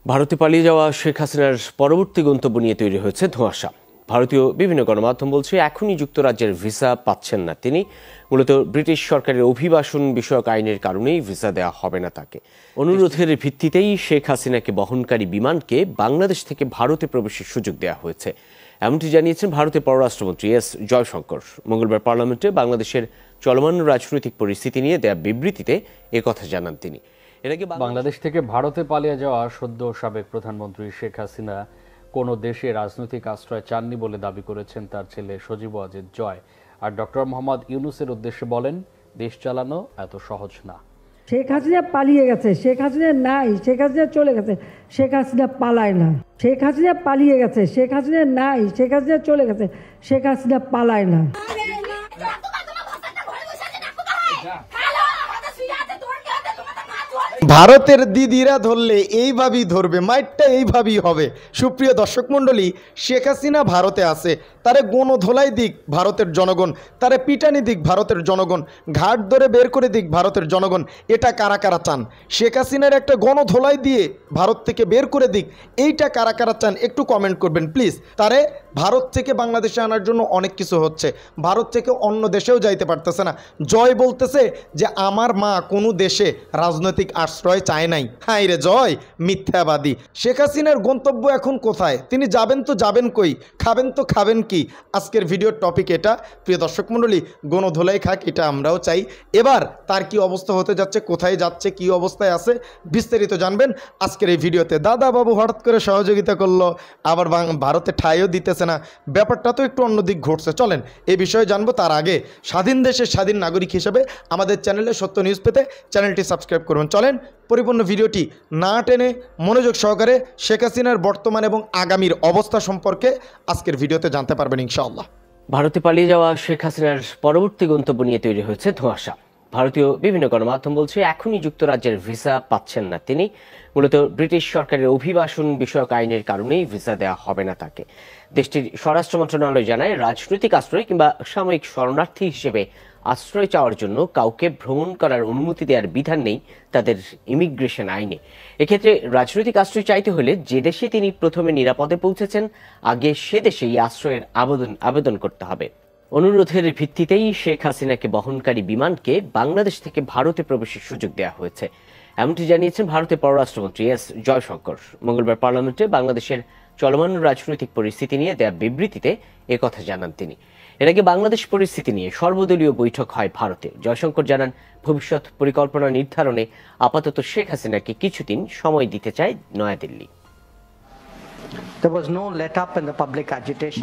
ভারতে পালিয়ে যাওয়া শেখ হাসিনার পরবর্তী গন্তব্য নিয়ে তৈরি হয়েছে ধোঁয়াশা। ভারতীয় বিভিন্ন গণমাধ্যম বলছে এখনই যুক্তরাজ্যের ভিসা পাচ্ছেন না তিনি। মূলত ব্রিটিশ সরকারের অভিবাসন বিষয়ক আইনের কারণেই ভিসা দেওয়া হবে না তাকে। অনুরোধের ভিত্তিতেই শেখ হাসিনাকে বহনকারী বিমানকে বাংলাদেশ থেকে ভারতে প্রবেশের সুযোগ দেওয়া হয়েছে, এমনটি জানিয়েছেন ভারতের পররাষ্ট্রমন্ত্রী এস জয়শঙ্কর। মঙ্গলবার পার্লামেন্টে বাংলাদেশের চলমান রাজনৈতিক পরিস্থিতি নিয়ে দেয়া বিবৃতিতে একথা জানান তিনি। বাংলাদেশ থেকে ভারতে পালিয়ে যাওয়া সদ্য সাবেক প্রধানমন্ত্রী শেখ হাসিনা কোনো দেশে রাজনৈতিক আশ্রয় চাননি বলে দাবি করেছেন তার ছেলে সজীব ওয়াজেদ জয়। আর ডক্টর মোহাম্মদ ইউনূসের উদ্দেশ্যে বলেন, দেশ চালানো এত সহজ না। শেখ হাসিনা পালিয়ে গেছে, শেখ হাসিনা নাই, শেখ হাসিনা চলে গেছে, শেখ হাসিনা পালায় না। শেখ হাসিনা পালিয়ে গেছে, শেখ হাসিনা নাই, শেখ হাসিনা চলে গেছে, শেখ হাসিনা পালায় না। ভারতের দিদিরা ধরলে এইভাবেই ধরবে, মাইটটা এইভাবেই হবে। সুপ্রিয় দর্শক মণ্ডলী, শেখ হাসিনা ভারতে আছে, তারে গণধোলাই দিক ভারতের জনগণ, তারে পিটানি দিক ভারতের জনগণ, ঘাট ধরে বের করে দিক ভারতের জনগণ। এটা কারা কারা চান? শেখ হাসিনার একটা গণধোলাই দিয়ে ভারত থেকে বের করে দিক, এইটা কারা কারা চান একটু কমেন্ট করবেন প্লিজ। তারে ভারত থেকে বাংলাদেশে আনার জন্য অনেক কিছু হচ্ছে, ভারত থেকে অন্য দেশেও যাইতে পারতেছে না। জয় বলতেছে যে আমার মা কোনো দেশে রাজনৈতিক আশ্রয় চায় নাই। হাই রে জয়, মিথ্যাবাদী। শেখ হাসিনার গন্তব্য এখন কোথায়? তিনি যাবেন তো যাবেন কই, খাবেন তো খাবেন কি? আজকের ভিডিওর টপিক এটা। প্রিয় দর্শক মণ্ডলী, গণধোলাই খাক, এটা আমরাও চাই। এবার তার কি অবস্থা হতে যাচ্ছে, কোথায় যাচ্ছে, কি অবস্থায় আছে, বিস্তারিত জানবেন আজকের এই ভিডিওতে। দাদা বাবু হঠাৎ করে সহযোগিতা করলো, আবার ভারতে ঠাইও দিতেছে না, ব্যাপারটা তো একটু অন্যদিক ঘটছে। চলেন এই বিষয়ে জানবো। তার আগে স্বাধীন দেশের স্বাধীন নাগরিক হিসেবে আমাদের চ্যানেলে সত্য নিউজ পেতে চ্যানেলটি সাবস্ক্রাইব করবেন। চলেন পরিপূর্ণ ভিডিওটি না টেনে মনোযোগ সহকারে শেখ হাসিনার বর্তমান এবং আগামীর অবস্থা সম্পর্কে আজকের ভিডিওতে জানতে পারবেন ইনশাআল্লাহ। ভারতে পালিয়ে যাওয়া শেখ হাসিনার পরবর্তী গন্তব্য নিয়ে তৈরি হয়েছে ধোঁয়াশা। ভারতীয় বিভিন্ন গণমাধ্যম বলছে এখনই যুক্তরাজ্যের ভিসা পাচ্ছেন না তিনি। মূলত ব্রিটিশ সরকারের অভিবাসন বিষয়ক আইনের কারণেই ভিসা দেওয়া হবে না তাকে। দেশটির স্বরাষ্ট্র মন্ত্রণালয় জানায়, রাজনৈতিক আশ্রয় কিংবা সাময়িক শরণার্থী হিসেবে আশ্রয় চাওয়ার জন্য কাউকে ভ্রমণ করার অনুমতি দেওয়ার বিধান নেই তাদের ইমিগ্রেশন আইনে। এক্ষেত্রে রাজনৈতিক আশ্রয় চাইতে হলে যে দেশে তিনি প্রথমে নিরাপদে পৌঁছেছেন, আগে সে দেশেই আশ্রয়ের আবেদন করতে হবে। অনুরোধের ভিত্তিতেই শেখ হাসিনাকে বহনকারী বিমানকে বাংলাদেশ থেকে ভারতে প্রবেশের সুযোগ দেওয়া হয়েছে, এমনটি জানিয়েছেন ভারতের পররাষ্ট্রমন্ত্রী এস জয়শঙ্কর। মঙ্গলবার পার্লামেন্টে বাংলাদেশের চলমান রাজনৈতিক পরিস্থিতি নিয়ে দেয়া বিবৃতিতে একথা জানান তিনি। এর আগে বাংলাদেশ পরিস্থিতি নিয়ে সর্বদলীয় বৈঠক হয় ভারতে। জয়শঙ্কর জানান, ভবিষ্যৎ পরিকল্পনা নির্ধারণে আপাতত শেখ হাসিনাকে কিছুদিন সময় দিতে চায় নয়াদিল্লি।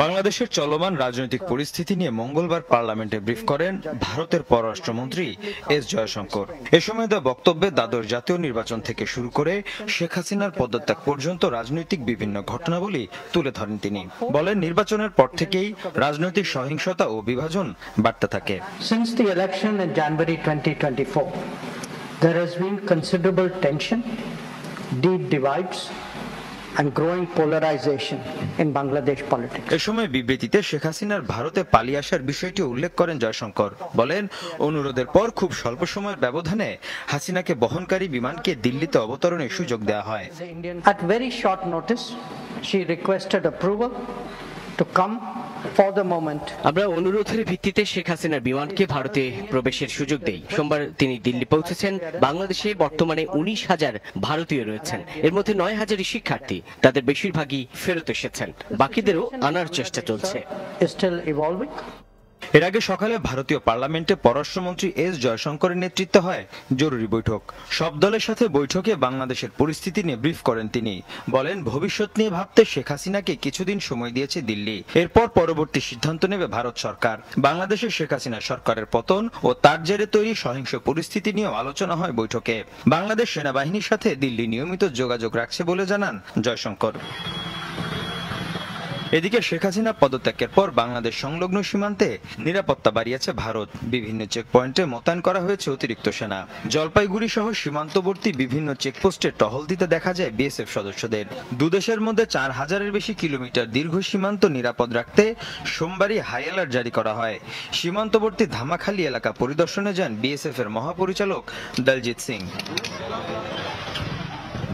বাংলাদেশের চলমান রাজনৈতিক পরিস্থিতি নিয়ে মঙ্গলবার পার্লামেন্টে ব্রিফ করেন ভারতের পররাষ্ট্রমন্ত্রী এস জয়শঙ্কর। এ সময় দেওয়া বক্তব্যে দ্বাদশ জাতীয় নির্বাচন থেকে শুরু করে শেখ হাসিনার পদত্যাগ পর্যন্ত রাজনৈতিক বিভিন্ন ঘটনাবলী তুলে ধরেন তিনি। বলেন, নির্বাচনের পর থেকেই রাজনৈতিক সহিংসতা ও বিভাজন বাড়তে থাকে। Since the election in January 2024, there has been considerable tension, deep divides and growing polarization in Bangladesh politics. এই সময় বিবৃতিতে শেখ হাসিনার ভারতে পালিয়ে আসার বিষয়টি উল্লেখ করেন জয়শঙ্কর। বলেন, অনুরোধের পর খুব স্বল্প সময়ের ব্যবধানে হাসিনাকে বহনকারী বিমানকে দিল্লিতে অবতরণের সুযোগ দেওয়া হয়। At very short notice, she requested approval to come for the moment. আমরা অনুরোধের ভিত্তিতে শেখ হাসিনার বিমানকে ভারতে প্রবেশের সুযোগ দেই। সোমবার তিনি দিল্লি পৌঁছেছেন। বাংলাদেশে বর্তমানে 19,000 ভারতীয় রয়েছেন, এর মধ্যে 9,000 শিক্ষার্থী। তাদের বেশিরভাগই ফেরত এসেছেন, বাকিদেরও আনার চেষ্টা চলছে। এর আগে সকালে ভারতীয় পার্লামেন্টে পররাষ্ট্রমন্ত্রী এস জয়শঙ্করের নেতৃত্বে হয় জরুরি বৈঠক। সব দলের সাথে বৈঠকে বাংলাদেশের পরিস্থিতি নিয়ে ব্রিফ করেন তিনি। বলেন, ভবিষ্যৎ নিয়ে ভাবতে শেখ হাসিনাকে কিছুদিন সময় দিয়েছে দিল্লি, এরপর পরবর্তী সিদ্ধান্ত নেবে ভারত সরকার। বাংলাদেশের শেখ হাসিনা সরকারের পতন ও তার জেরে তৈরি সহিংস পরিস্থিতি নিয়েও আলোচনা হয় বৈঠকে। বাংলাদেশ সেনাবাহিনীর সাথে দিল্লি নিয়মিত যোগাযোগ রাখছে বলে জানান জয়শঙ্কর। এদিকে শেখ হাসিনা পদত্যাগের পর বাংলাদেশ সংলগ্ন সীমান্তে নিরাপত্তা বাড়িয়েছে ভারত। বিভিন্ন চেকপয়েন্টে মোতায়েন করা হয়েছে অতিরিক্ত সেনা। জলপাইগুড়ি সহ সীমান্তবর্তী বিভিন্ন চেকপোস্টে টহল দিতে দেখা যায় বিএসএফ সদস্যদের। দুদেশের মধ্যে 4,000-এর বেশি কিলোমিটার দীর্ঘ সীমান্ত নিরাপদ রাখতে সোমবারই হাই অ্যালার্ট জারি করা হয়। সীমান্তবর্তী ধামাখালী এলাকা পরিদর্শনে যান বিএসএফ এর মহাপরিচালক দলজিৎ সিং।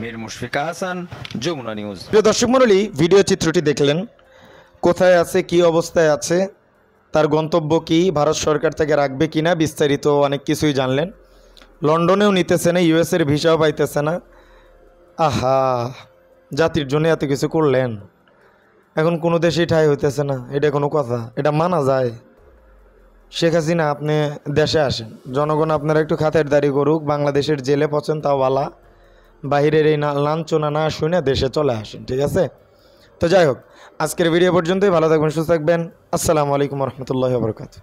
মীর মুশফিকা হাসান, যমুনা নিউজ। প্রিয় দর্শক মণ্ডলী, ভিডিও চিত্রটি দেখলেন। কোথায় আছে, কি অবস্থায় আছে, তার গন্তব্য কি, ভারত সরকার থেকে রাখবে কিনা, বিস্তারিত অনেক কিছুই জানলেন। লন্ডনেও নিতেছে না, ইউএসের ভিসাও পাইতেছে না। আহা, জাতির জন্য এত কিছু করলেন, এখন কোনো দেশেই ঠাঁই হইতেছে না। এটা কোনো কথা? এটা মানা যায়? শেখ হাসিনা, আপনি দেশে আসেন, জনগণ আপনারা একটু খাতিরদারি করুক, বাংলাদেশের জেলে পচেন তাও বালা, বাহিরের এই লাঞ্ছনা না শুনে দেশে চলে আসেন, ঠিক আছে? তো যাই হোক, আজকের ভিডিও পর্যন্তই। ভালো থাকবেন, সুস্থ থাকবেন। আসসালামু আলাইকুম রহমতুল্লাহ বরকাত।